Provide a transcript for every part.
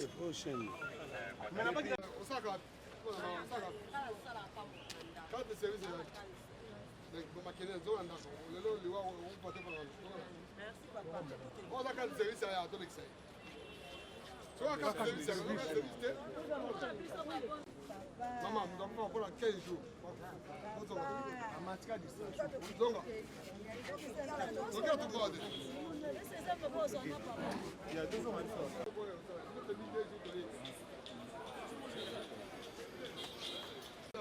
prochaine. Maman, nous avons pendant 15 jours. Il y a 2 ans,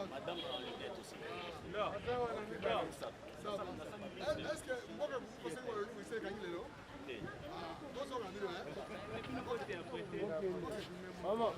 Madame en lunette aussi. Non. Est-ce que moi, vous pensez que le livre, c'est gagné, non? Maman,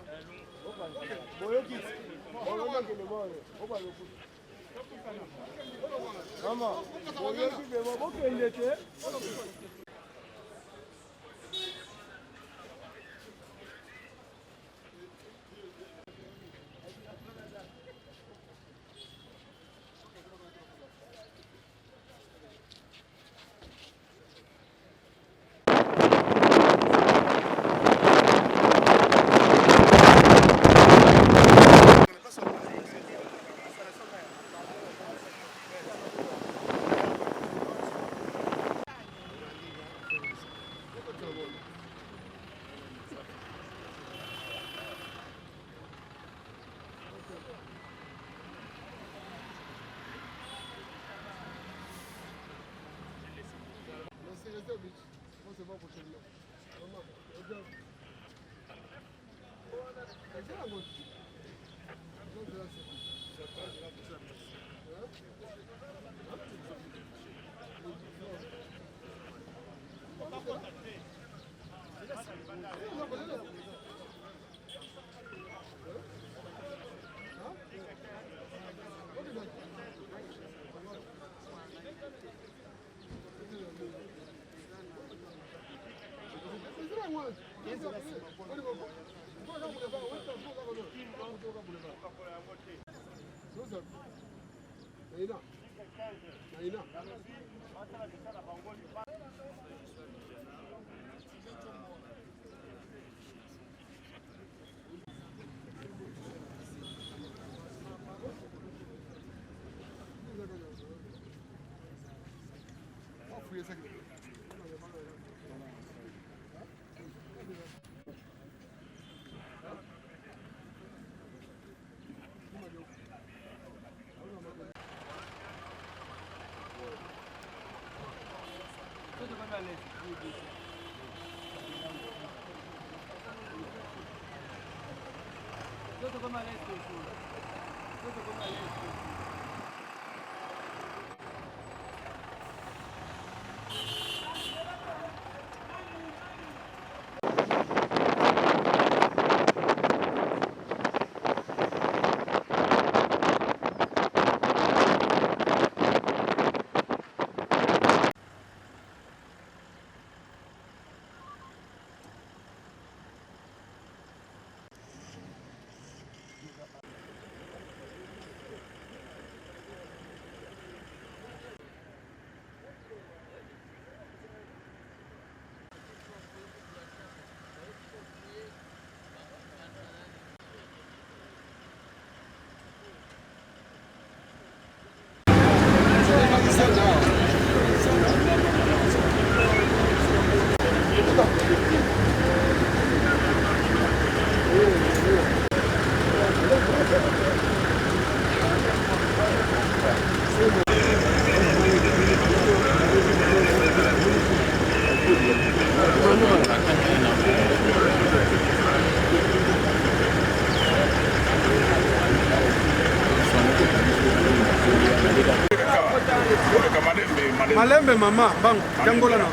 Malembe mama, bang, jangola na.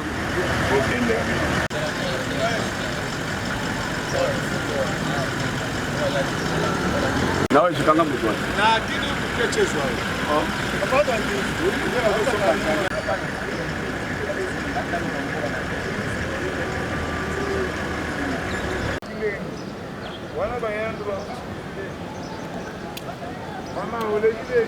Na wewe shikanga mtu. Na kini kuchezwa. Wana bayandu ba. Mama ole ile.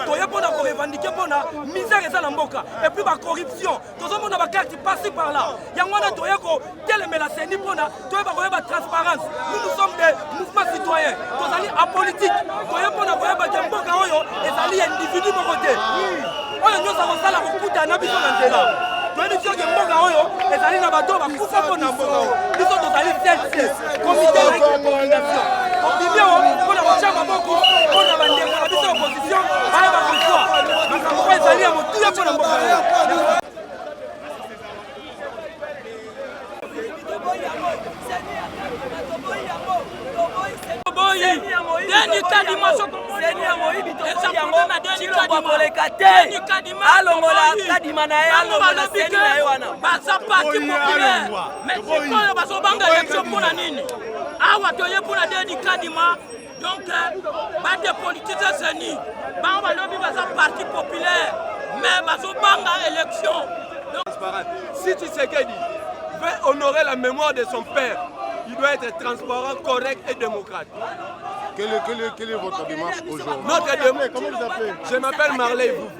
Toyepona pour revendiquer pona misère et la mboka et puis la corruption. Tout le monde a des cartes passées par là. Yangwana toyeko telemela seni pona toyeba transparence. Nous sommes des mouvements citoyens. Tozali apolitique. Toyepona koyeba mboka oyo ezali individu mo côté. Oyo nyosa kosala kokuta na biso na nzela. Toyebi que mboka oyo ezali na bato bakufa pona mboka oyo. Biso tozali CNC, comité de coordination. Obibio pona kocha maboko pona bandeko na biso opposition baya bakozwa. Makambo ezali ya motuya pona mboka oyo. Deni Kadima seni ya moyibi to yango chilombo boleka te alongola Kadima na ye alongola seni na ye wana baza parti populaire mais sikoyo bazobanga élection mpona nini awa toye mpona Deni Kadima donc bade politique seni bango balobi baza parti populaire mais bazobanga élection. Si Tshisekedi veut honorer la mémoire de son père, il doit être transparent, correct et démocrate. Quelle est votre démarche aujourd'hui? Notre démarche, comment vous appelez? je m'appelle Marley Vouvou.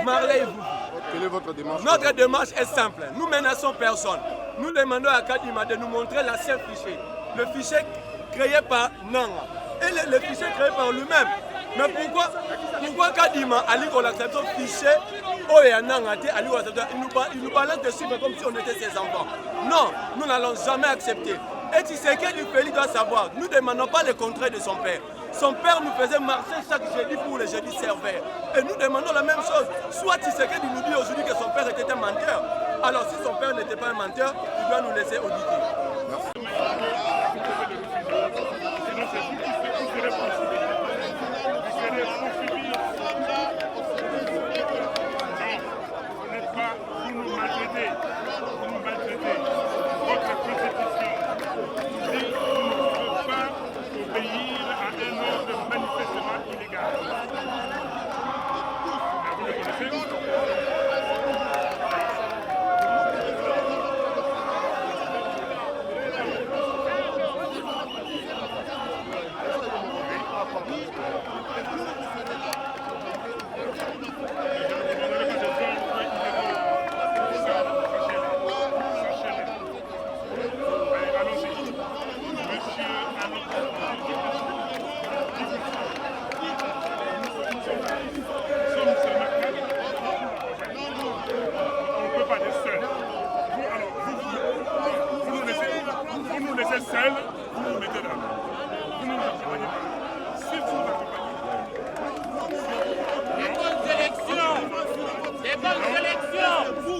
Marley Vouvou. Quelle est votre démarche? Notre démarche est simple. Nous menaçons personne. Nous demandons à Kadima de nous montrer l'ancien fichier. Le fichier créé par Nanga. Et le fichier créé par lui-même. Mais pourquoi Kadima Ali qu'on accepte un fichier il nous balance des chiffres comme si on était ses enfants. Non, nous n'allons jamais accepter. Et Tshisekedi Félix doit savoir, nous ne demandons pas le contraire de son père. Son père nous faisait marcher chaque jeudi pour les jeudis serveurs. Et nous demandons la même chose. Soit Tshisekedi nous dit aujourd'hui que son père était un menteur. Alors si son père n'était pas un menteur, il doit nous laisser auditer. Seuls, vous nous mettez là. Vous ne nous accompagnez pas. Si vous nous accompagnez. Des bonnes élections. Des bonnes élections.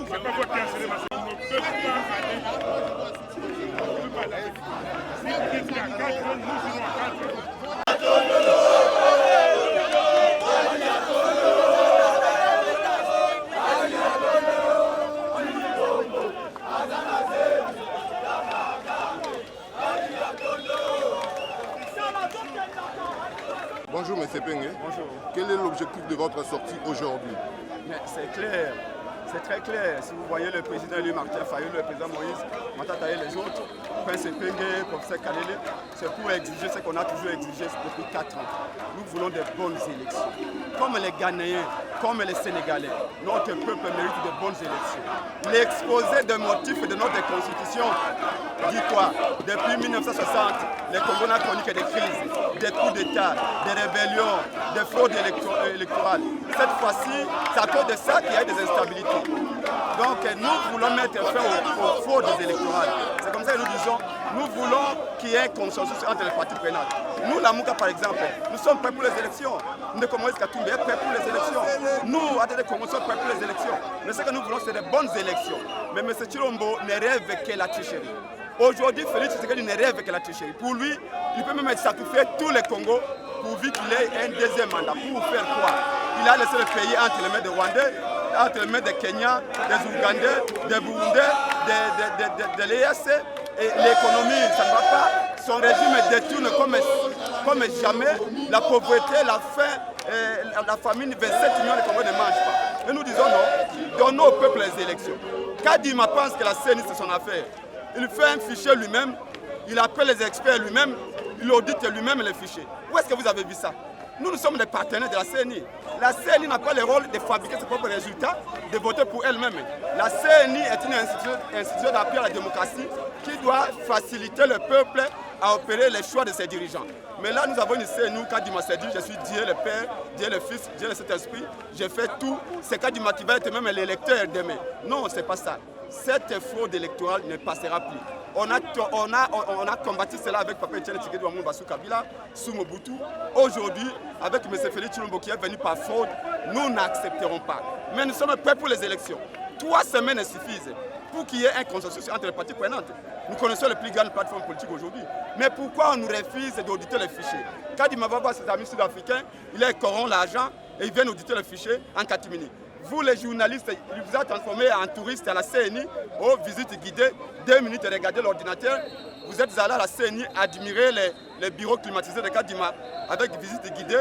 C'est pas votre intérêt, parce qu'on ne peut pas aller. On ne peut pas aller. Si vous êtes à 4, nous serons à 4. Bonjour M. Penge. Bonjour. Quel est l'objectif de votre sortie aujourd'hui? C'est clair, c'est très clair. Si vous voyez le président élu Martin Fayulu, le président Moïse, Matata et les autres, Prince Penge, professeur Kalele, c'est pour exiger ce qu'on a toujours exigé depuis 4 ans. Nous voulons des bonnes élections. Comme les Ghanéens, comme les Sénégalais, notre peuple mérite de bonnes élections. L'exposé des motifs de notre constitution dit quoi? Depuis 1960, les Congolais ont connu que des crises, des coups d'État, des rébellions, des fraudes électorales. Cette fois-ci, c'est à cause de ça qu'il y a des instabilités. Donc nous voulons mettre fin aux fraudes électorales. C'est comme ça que nous disons, nous voulons qu'il y ait un consensus entre les partis prenantes. Nous, la Mouka par exemple, nous sommes prêts pour les élections. Nous, comme Moïse Katumbi, est prêt pour les élections. Nous, à des conventions, prêts pour les élections. Mais ce que nous voulons, c'est des bonnes élections. Mais M. Tshilombo ne rêve que la tricherie. Aujourd'hui, Félix Tshisekedi ne rêve que la tricherie. Pour lui, il peut même sacrifier tous les Congos pourvu qu'il ait un deuxième mandat. Pour faire quoi? Il a laissé le pays entre les mains des Rwandais, entre les mains des Kenyans, des Ougandais, des Burundais, de l'EAC. Et l'économie, ça ne va pas. Son régime détourne comme jamais. La pauvreté, la faim, la famine, 27 millions de Congolais ne mangent pas. Et nous disons non, donnons au peuple les élections. Kadima pense que la CENI c'est son affaire. Il fait un fichier lui-même, il appelle les experts lui-même, il audite lui-même les fichiers. Où est-ce que vous avez vu ça? Nous sommes des partenaires de la CENI. La CENI n'a pas le rôle de fabriquer ses propres résultats, de voter pour elle-même. La CENI est une institution d'appui à la démocratie qui doit faciliter le peuple à opérer les choix de ses dirigeants. Mais là, nous avons une CENI où Kadima s'est dit, je suis Dieu le Père, Dieu le Fils, Dieu le Saint-Esprit, je fais tout. C'est Kadima qui va être même l'électeur demain. Non, ce n'est pas ça. Cette fraude électorale ne passera plus. On a combattu cela avec Papa Etienne Tshisekedi Ouamoun Bassou Kabila, sous Mobutu. Aujourd'hui, avec M. Félix Tshilombo qui est venu par fraude, nous n'accepterons pas. Mais nous sommes prêts pour les élections. 3 semaines suffisent pour qu'il y ait un consensus entre les parties prenantes. Nous connaissons les plus grandes plateformes politiques aujourd'hui. Mais pourquoi on nous refuse d'auditer les fichiers? Quand il m'a voir ses amis sud-africains, il est corrompt l'argent et ils viennent auditer les fichiers en catimini. Vous les journalistes, il vous a transformé en touriste à la CENI, aux visites guidées, 2 minutes et regardez l'ordinateur. Vous êtes allé à la CENI admirer les bureaux climatisés de Kadima avec visite guidée,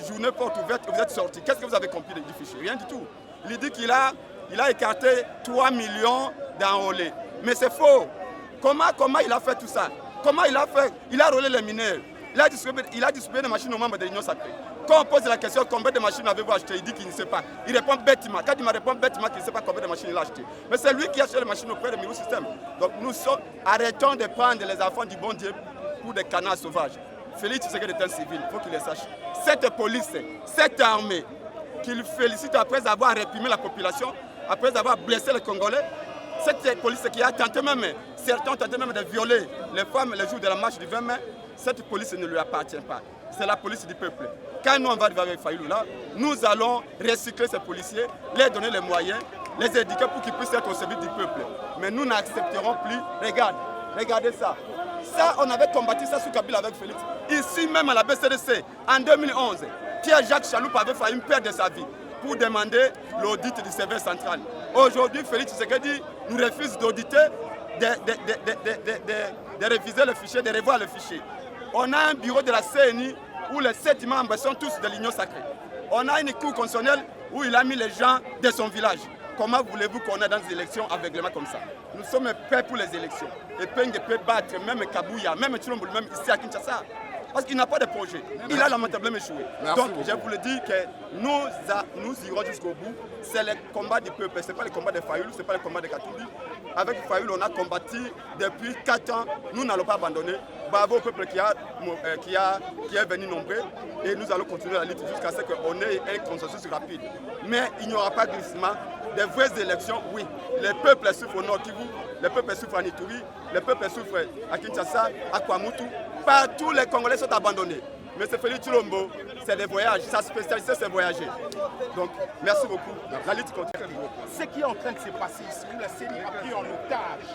journée porte ouverte, vous êtes sorti. Qu'est-ce que vous avez compris du fichier? Rien du tout. Il dit qu'il a écarté 3 millions d'enrôlés. Mais c'est faux. Comment il a fait tout ça? Comment il a fait? Il a enrôlé les mineurs. Il a distribué des machines aux membres de l'Union sacrée. Quand on pose la question combien de machines avez-vous acheté, il dit qu'il ne sait pas. Il répond bêtement. Quand il me répond bêtement qu'il ne sait pas combien de machines il a acheté. Mais c'est lui qui a acheté les machines auprès de Mirou System. Donc arrêtons de prendre les enfants du bon Dieu pour des canards sauvages. Félix Tshisekedi est un civil, il faut qu'il le sache. Cette police, cette armée qu'il félicite après avoir réprimé la population, après avoir blessé les Congolais, cette police qui a tenté même, certains ont tenté même de violer les femmes le jour de la marche du 20 mai, cette police ne lui appartient pas. C'est la police du peuple. Quand nous on va arriver avec Fayulu là, nous allons recycler ces policiers, leur donner les moyens, les éduquer pour qu'ils puissent être au service du peuple. Mais nous n'accepterons plus. Regardez ça. Ça, on avait combattu ça sous Kabila avec Félix. Ici même à la BCDC, en 2011, Pierre-Jacques Chaloup avait failli perdre sa vie pour demander l'audit du serveur central. Aujourd'hui, Félix Tshisekedi nous refuse d'auditer, de réviser le fichier, de revoir le fichier. On a un bureau de la CENI où les 7 membres sont tous de l'Union sacrée. On a une cour constitutionnelle où il a mis les gens de son village. Comment voulez-vous qu'on ait dans des élections aveuglément comme ça? Nous sommes prêts pour les élections. Et Penge peut battre même Kabouya, même Tshilombo, même ici à Kinshasa. Parce qu'il n'a pas de projet. Il a lamentablement échoué. Donc je vous le dis que nous irons jusqu'au bout. C'est le combat du peuple, ce n'est pas le combat de Fayulu, ce n'est pas le combat de Katumbi. Avec Fayulu, on a combattu depuis 4 ans. Nous n'allons pas abandonner. Bravo au peuple qui est venu nombreux. Et nous allons continuer la lutte jusqu'à ce qu'on ait un consensus rapide. Mais il n'y aura pas de glissement. Des vraies élections, oui. Le peuple souffre au Nord Kivu, le peuple souffre en Ituri, le peuple souffre à Kinshasa, à Kwamutu. Partout les Congolais sont abandonnés. Mais c'est Félix Tshilombo, c'est des voyages. Sa spécialité, c'est voyager. Donc, merci beaucoup. La lutte continue. Ce qui est en train de se passer ici, où la CENI a pris en otage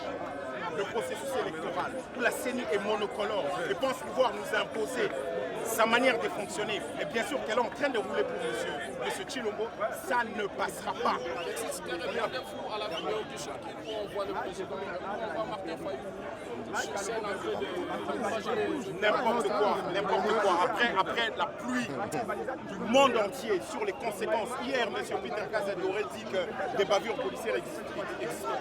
le processus électoral, où la CENI est monocolore et pense pouvoir nous imposer sa manière de fonctionner, et bien sûr qu'elle est en train de rouler pour M. Tshilombo, ça ne passera pas. N'importe quoi. Après la pluie du monde entier sur les conséquences. Hier, M. Peter Kazadi aurait dit que des bavures policières existent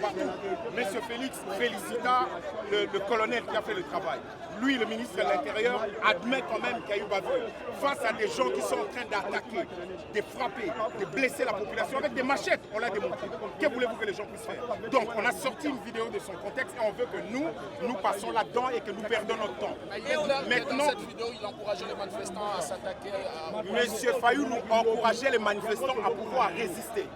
partout. M. Félix félicita le colonel qui a fait le travail. Lui, le ministre de l'Intérieur, admet quand même qu'il y a eu bavure. Face à des gens qui sont en train d'attaquer, de frapper, de blesser la population avec des machettes, on l'a démontré. Que voulez-vous que les gens puissent faire? Donc, on a sorti une vidéo de son contexte et on veut que nous passons là-dedans et que nous perdons notre temps. Maintenant, dans cette vidéo, il encourageait les manifestants à s'attaquer à... Monsieur Fayou nous encourageait les manifestants à pouvoir résister.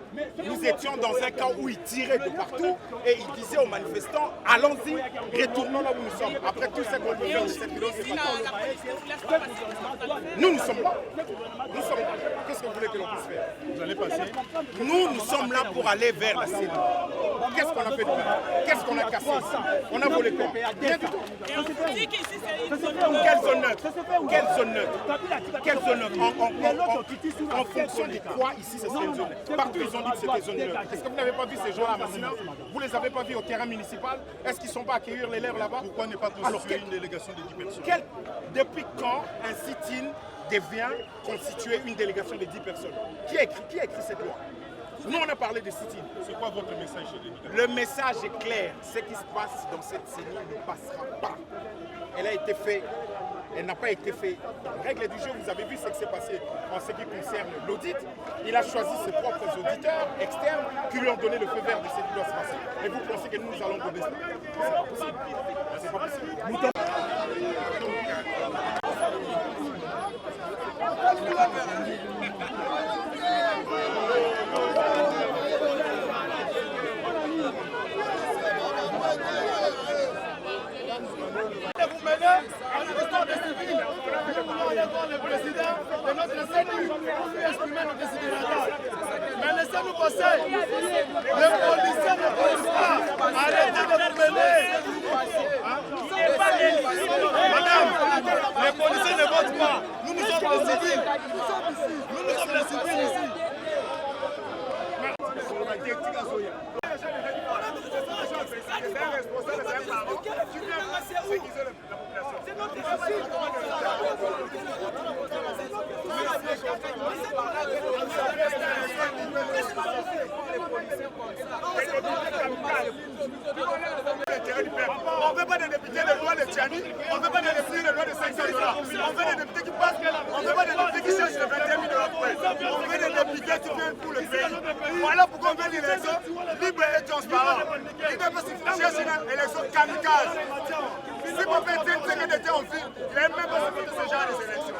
Nous étions dans un cas où il tirait de partout et il disait aux manifestants, allons-y, retournons là où nous sommes. Après tout ce qu'on peut faire de cette vidéo, c'est pas nous sommes là. Nous sommes là. Qu'est-ce que vous voulez que l'on puisse faire? Vous allez passer. Nous sommes là pour aller vers la CENI. Qu'est-ce qu'on a fait de mal? Qu'est-ce qu'on a cassé ici? On a volé quoi? Rien du tout. Quelle zone neutre? Quelle zone neutre? Quelle zone neutre? En fonction de quoi ici, c'est une zone neutre. Partout, ils ont dit que c'était zone neutre. Est-ce que vous n'avez pas vu ces gens-là à Massina? Vous ne les avez pas vus au terrain municipal? Est-ce qu'ils ne sont pas accueillir les leurs là-bas? Pourquoi ne pas constituer une délégation de 10 personnes? Depuis quand un sit-in devient constituer une délégation de 10 personnes? Qui a écrit cette loi? Nous, on a parlé de sit-in. C'est quoi votre message? Le message est clair. Ce qui se passe dans cette CENI ne passera pas. Elle a été faite. Elle n'a pas été faite. Règle du jeu, vous avez vu ce qui s'est passé en ce qui concerne l'audit. Il a choisi ses propres auditeurs externes qui lui ont donné le feu vert de ce qui doit se passer. Et vous pensez que nous allons gober ça? C'est pas possible. C'est pas possible. Vous menez à l'histoire des civils. Nous allons voir le président de notre CENI pour lui exprimer nos décisions. Mais laissez-nous passer. Les policiers ne posent pas. Arrêtez de vous mêler. Madame, les policiers ne votent pas. Nous sommes les civils. Nous sommes les civils ici. C'est notre travail. On ne veut pas des députés de loi de Tchani, on ne veut pas des députés de loi de 500 $. On veut des députés qui passent, on ne veut pas des députés qui cherchent les 21 000 $. On veut des députés qui viennent pour le pays. Voilà pourquoi on veut une élection libre et transparente. Il ne peut pas chercher une élection kamikaze. Si on fait 10 secondes d'été en ville, il n'est même pas supporté ce genre d'élection.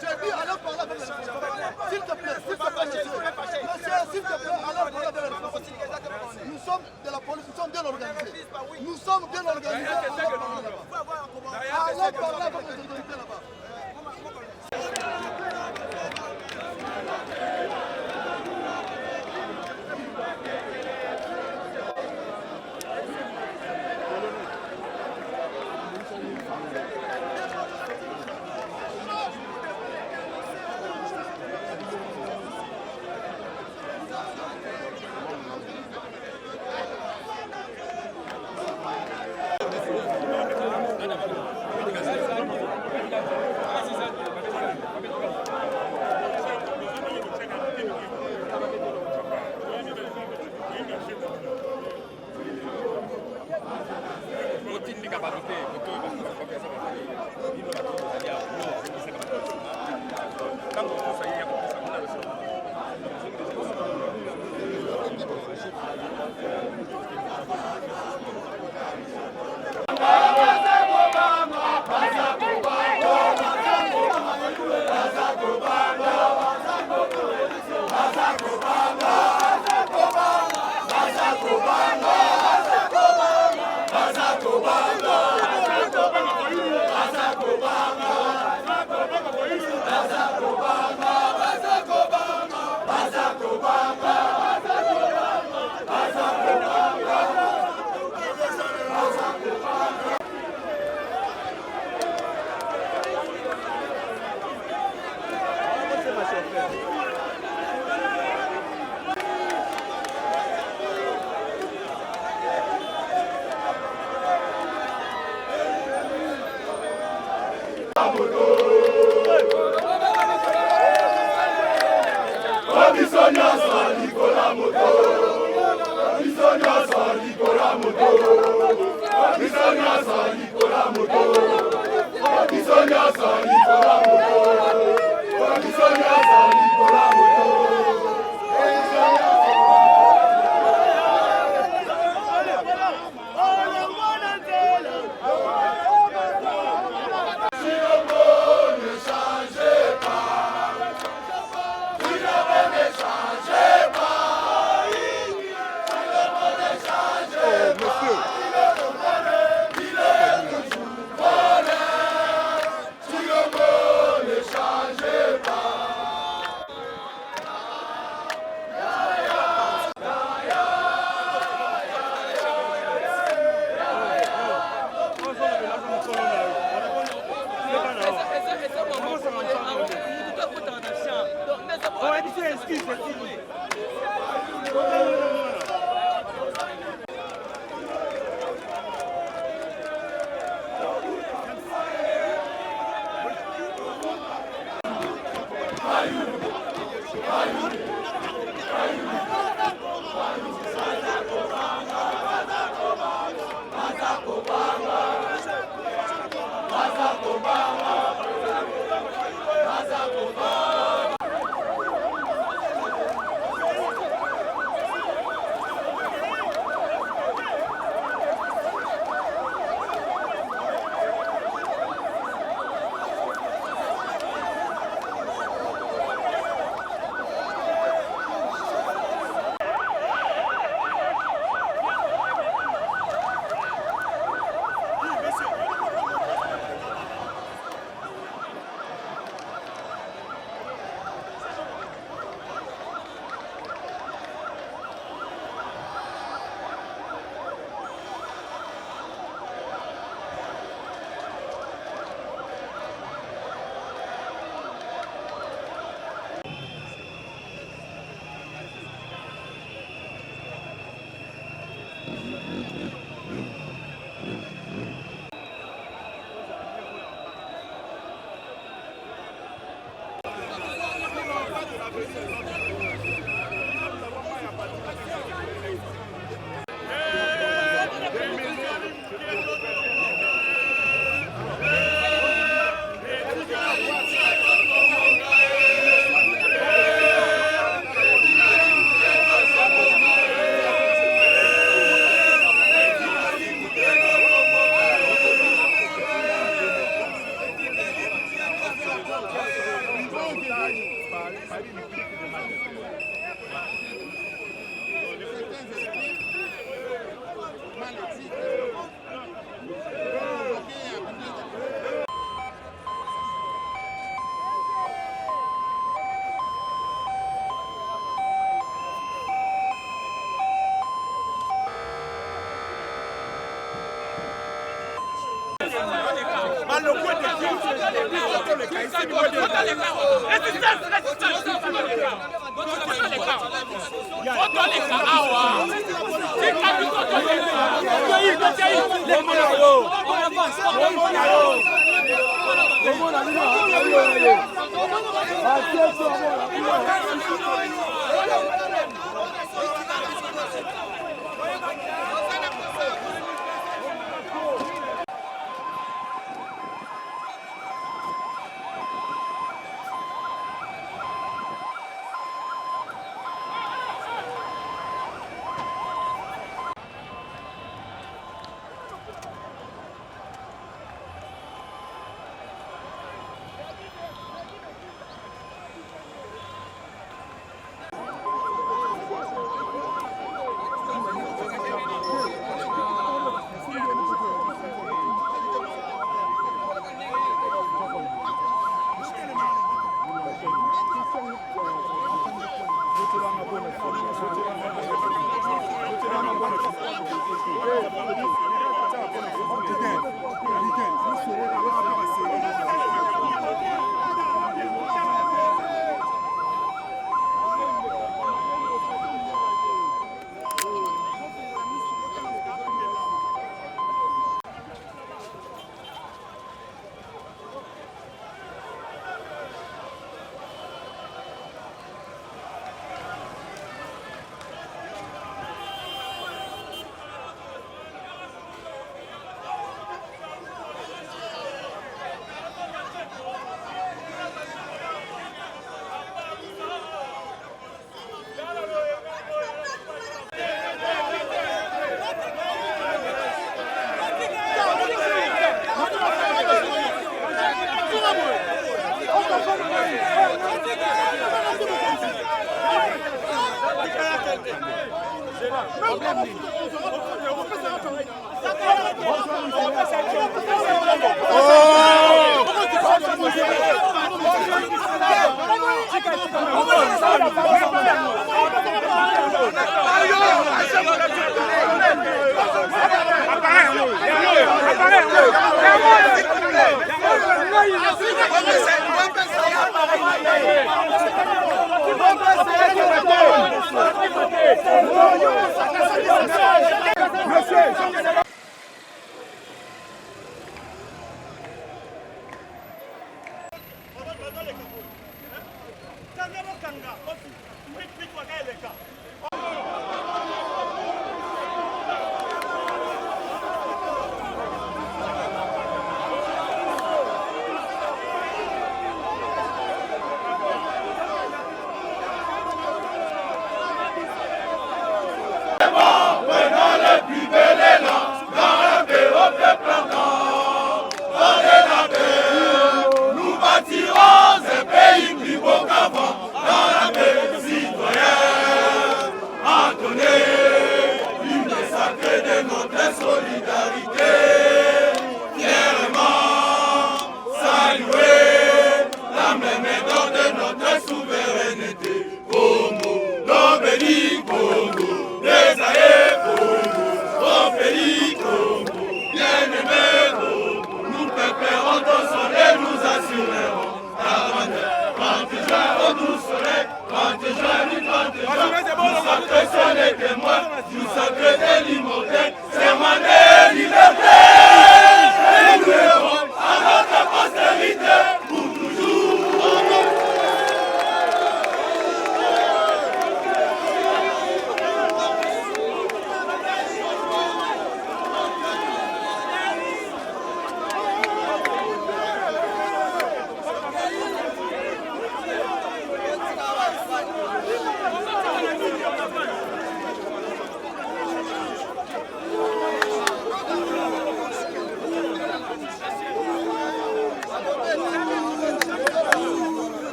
J'ai dit, allons parler avec les responsables. S'il te plaît, s'il te plaît, monsieur, s'il te plaît, allons parler avec les responsables. Nous sommes de la police, nous sommes bien organisés. Nous sommes bien organisés. Allons parler avec les autorités là-bas.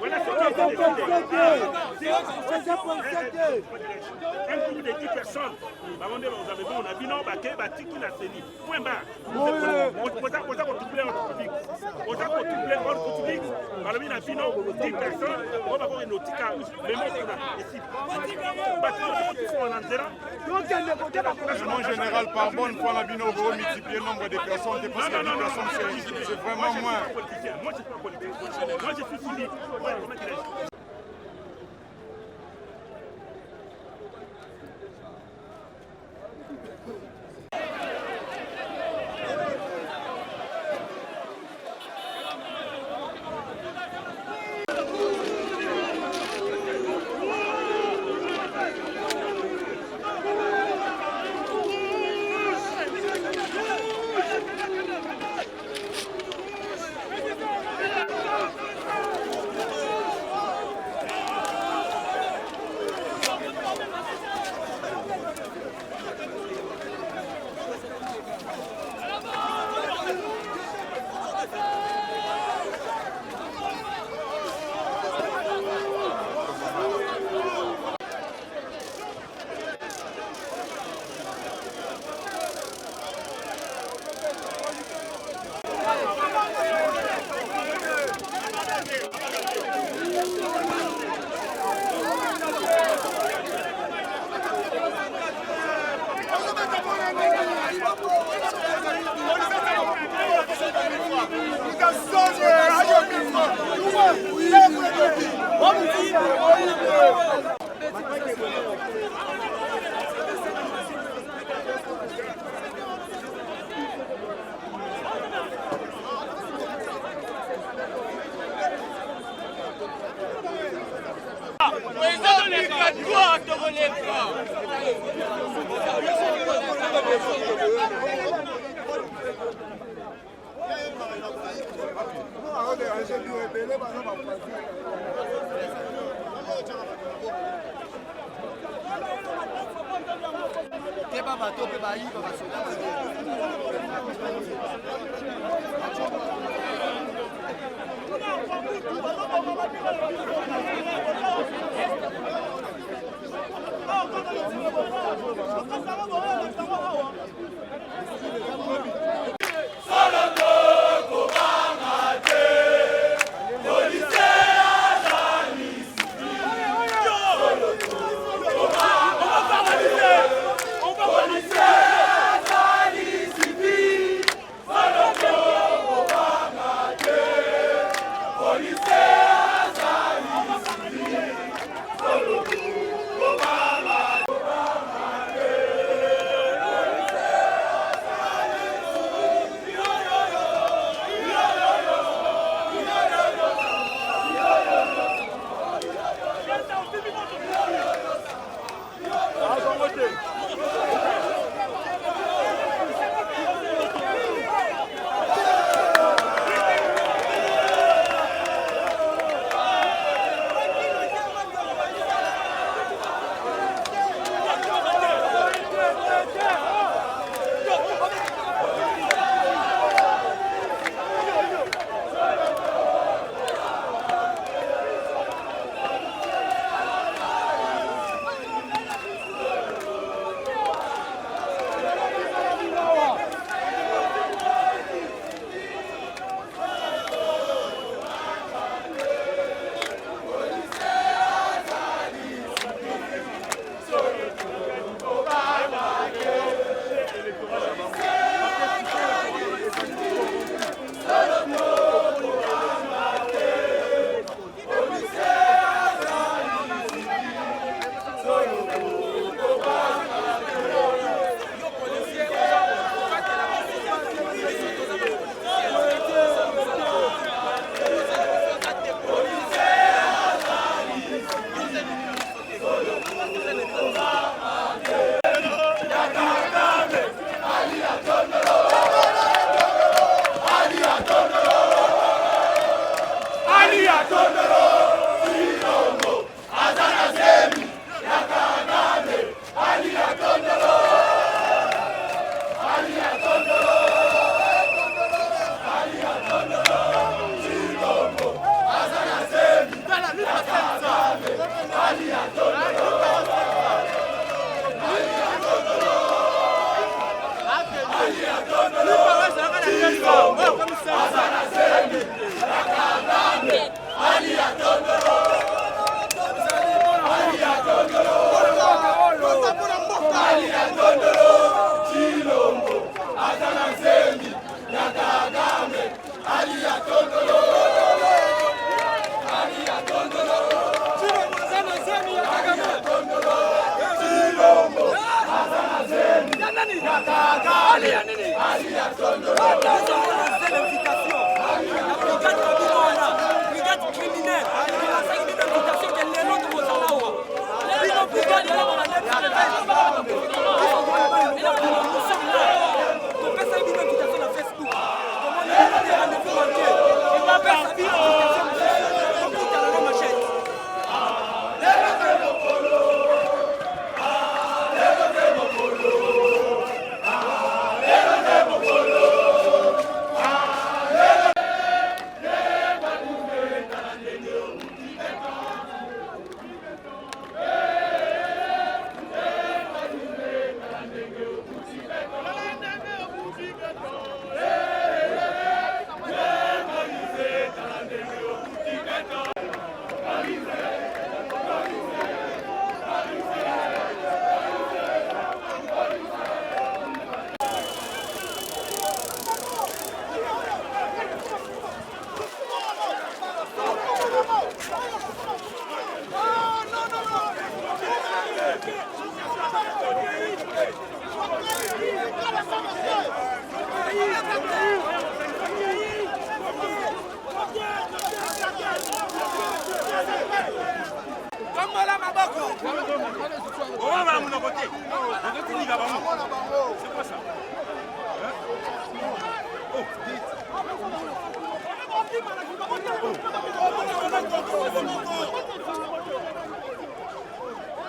Oui, Voilà ce qui a été décidé. Un groupe de 10 personnes. On a dit non, qui l'a saisi. Point barre. On a public. On a dit non, 10 personnes. On va avoir une nautique. Mais moi, ici. En général, par bonne foi, la bino va multiplier le nombre de personnes. C'est vraiment moins. Moi, je suis pas politique. Moi, je suis civil. On va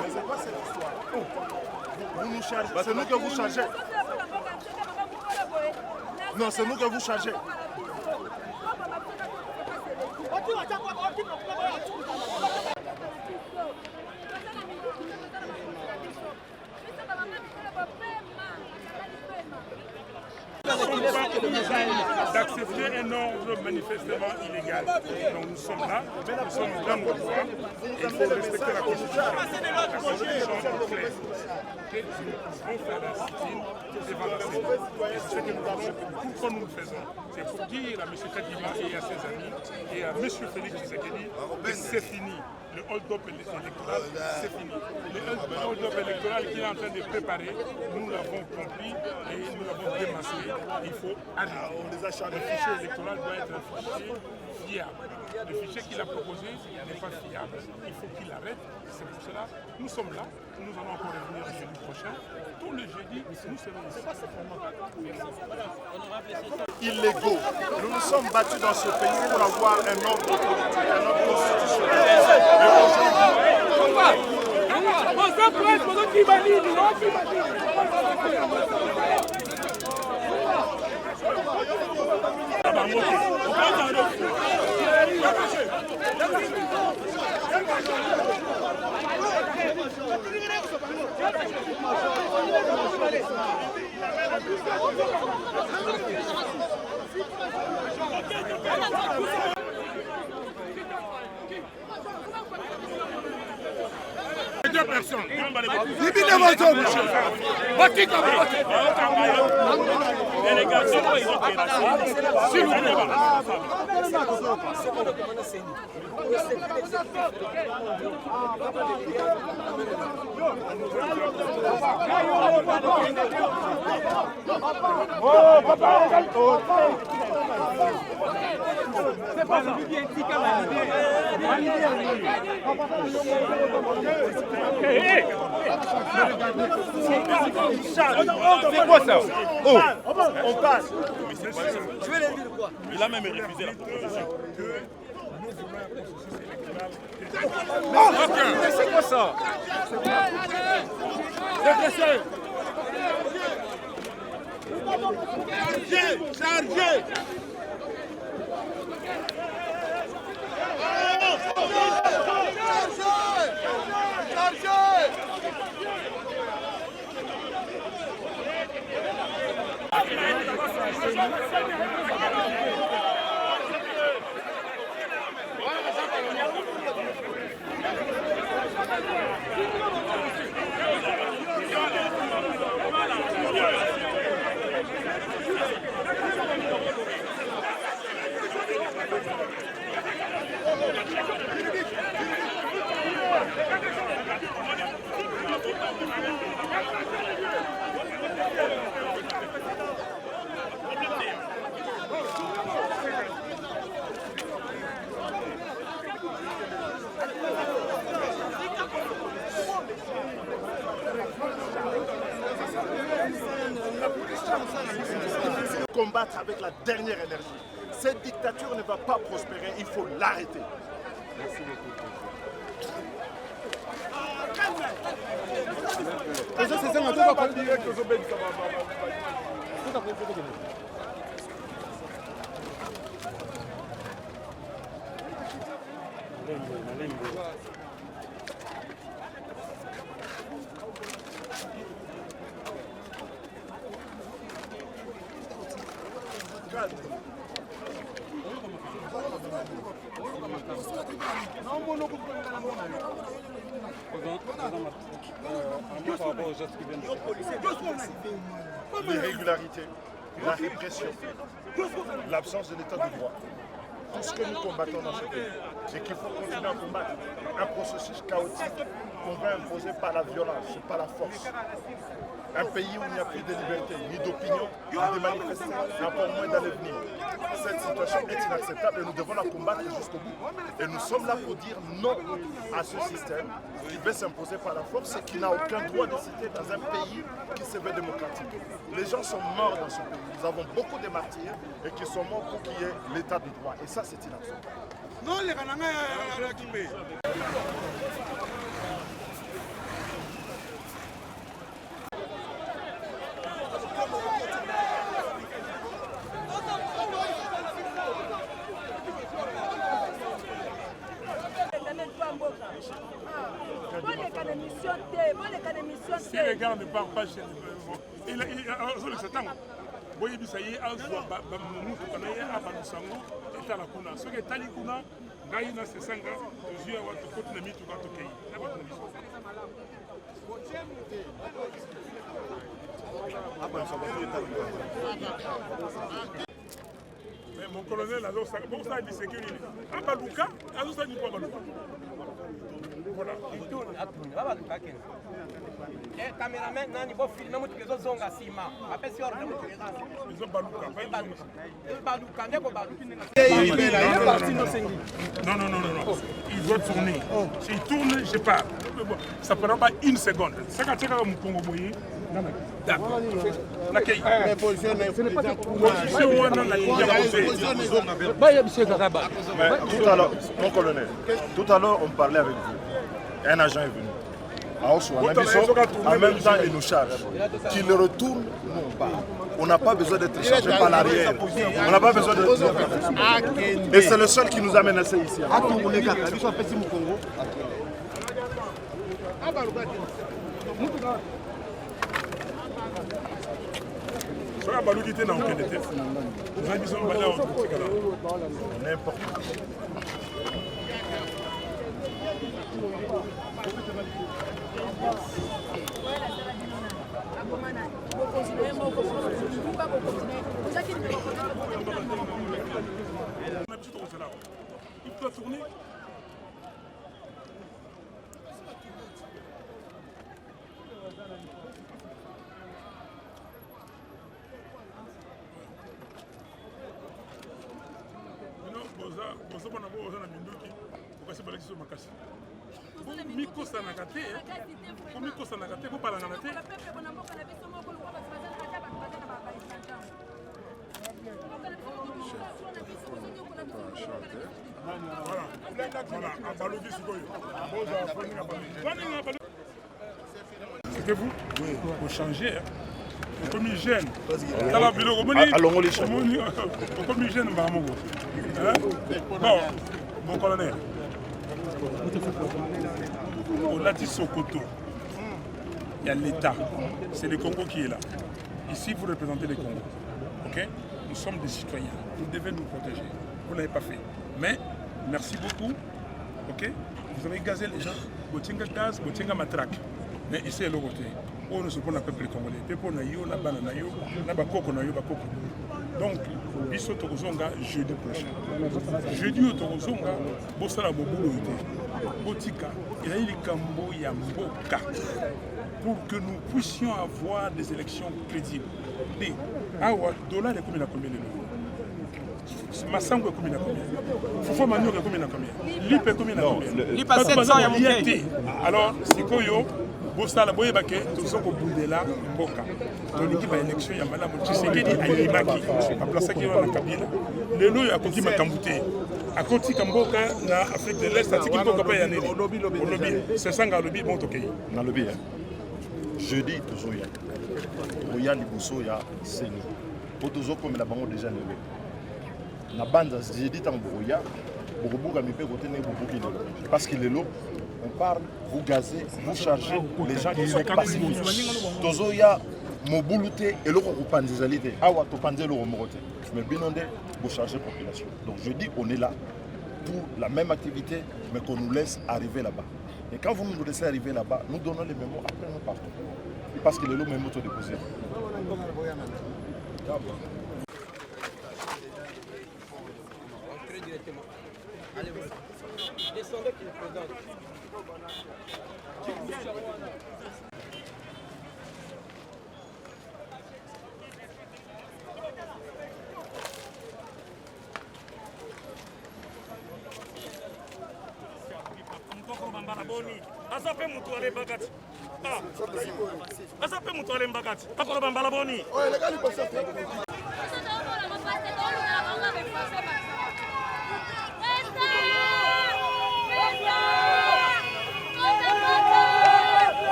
Mais c'est quoi cette histoire? Vous nous chargez. C'est nous que vous chargez. Non, c'est nous que vous chargez. D'accepter un ordre manifestement illégal. Donc nous sommes là, nous sommes dans nos droits, et il faut respecter la Constitution. La Constitution est claire. Nous pouvons faire un sit-in devant la CENI. Et ce que nous faisons, pourquoi nous le faisons, c'est pour dire à M. Kadima et à ses amis et à M. Félix Tshisekedi que c'est fini. Le hold-up électoral, c'est fini. Le hold-up électoral qu'il est en train de préparer, nous l'avons compris et nous l'avons démasqué. Il faut arrêter. Le fichier électoral doit être un fichier fiable. Le fichier qu'il a proposé n'est pas fiable. Il faut qu'il arrête. C'est pour cela que nous sommes là. Nous allons encore revenir le jeudi prochain. Tout le jeudi, nous serons ici. Illégaux. Nous nous sommes battus dans ce pays pour avoir un ordre politique, un ordre constitutionnel. Deux personnes. C'est quoi ça? Oh, on passe. Je vais les dire quoi? Il a même refusé la proposition. C'est quoi ça? Chargez! Combattre avec la dernière énergie. Cette dictature ne va pas prospérer, il faut l'arrêter. Merci L'irrégularité, la répression, l'absence de l'état de droit. Tout ce que nous combattons dans ce pays et qu'il faut continuer à combattre. Un processus chaotique qu'on va imposer par la violence, par la force. Un pays où il n'y a plus de liberté, ni d'opinion, ni de manifester, encore moins d'aller venir. Cette situation est inacceptable et nous devons la combattre jusqu'au bout. Et nous sommes là pour dire non à ce système qui veut s'imposer par la force et qui n'a aucun droit de citer dans un pays qui se veut démocratique. Les gens sont morts dans ce pays. Nous avons beaucoup de martyrs et qui sont morts pour qu'il y ait l'état de droit. Et ça, c'est inacceptable. Non, les Kananga à Kimbe. Si les gars ne partent pas chez il boyebi saye azwa bamutu kana ye abanusango etala kuna soki etali kuna ngai na sesanga tozwi awa tokoti na mituka tokei na bato na biso mais mon colonel azosala biseke nini abaluka azosala nipo abaluka voilà cameraman nani bo filme mutu kezo zonga sima apesi ordre mutu ils baluka baluka ndeko baluka non il doit tourner s'il tourne je pars ça prendra pas une seconde ça quand tu vas mu Congo boye d'accord nakei position wana na tout à l'heure mon colonel tout à l'heure on parlait avec vous un agent est venu en même temps, il nous charge. Qu'il retourne, nous on part. On n'a pas besoin d'être chargé par l'arrière. On n'a pas besoin d'être. Et c'est le seul qui nous a menacés ici. N'importe quoi. Il doit tourner. C'était vous? Oui. Vous changez. Comme il gêne. Comme il gêne, bon, mon colonel. On a dit Sokoto. Il y a l'État. C'est le Congo qui est là. Ici, vous représentez le Congo. Ok? Nous sommes des citoyens. Vous devez nous protéger. Vous ne l'avez pas fait. Mais, merci beaucoup. Ok? Vous avez gazé les gens. Botinga gaz, botinga matraque. Mais ici, c'est l'autre côté. On ne se prend pas le peuple congolais. Le peuple nayo, la banane nayo, la bakoko nayo, bakoko. Donc, biso tokozonga jeudi prochain. Jeudi au tokozonga, bosala bobulo ete. Botika, il a eu les cambo ya mboka pour que nous puissions avoir des élections crédibles. Et awa dollar est combien de Massango est combien de combien? Fofo Manu est combien de combien? Lip est combien de combien? Lip à 700 ya monté. Alors, Sikoyo, Bosala Boyebake, tout ça pour Boudela, Mboka. Donc, l'équipe a élection, il y a Madame Tshisekedi à Yimaki, à place qui va dans Kabila. Le lot, il a continué à Kambouté. À côté Kamboka, dans l'Afrique de l'Est, à Tiki Mboka, il y a Néli. Au lobby. C'est ça, le lobby, bon, ok. Dans le lobby, jeudi, toujours, il y a Liboso, il y a Sénou. Pour toujours, comme la banque déjà levé. La bande, j'ai dit, parce qu'il est là, on parle, vous gazez, vous chargez les gens qui sont passifs. Tozoya, Mobulute et le Roupandizalité. Awa, Topandé, le Romorote. Mais binondé, vous chargez la population. Donc je dis, on est là pour la même activité, mais qu'on nous laisse arriver là-bas. Et quand vous nous laissez arriver là-bas, nous donnons les mémos, après nous partons. Parce qu'il est là, même autodéposé. Allez, descendez qui est présent. Asape mutuale mbakati. Asape mutuale mbakati. Pakolo bambala boni.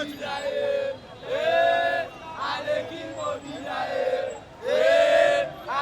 Mobila, allez, King Mobila,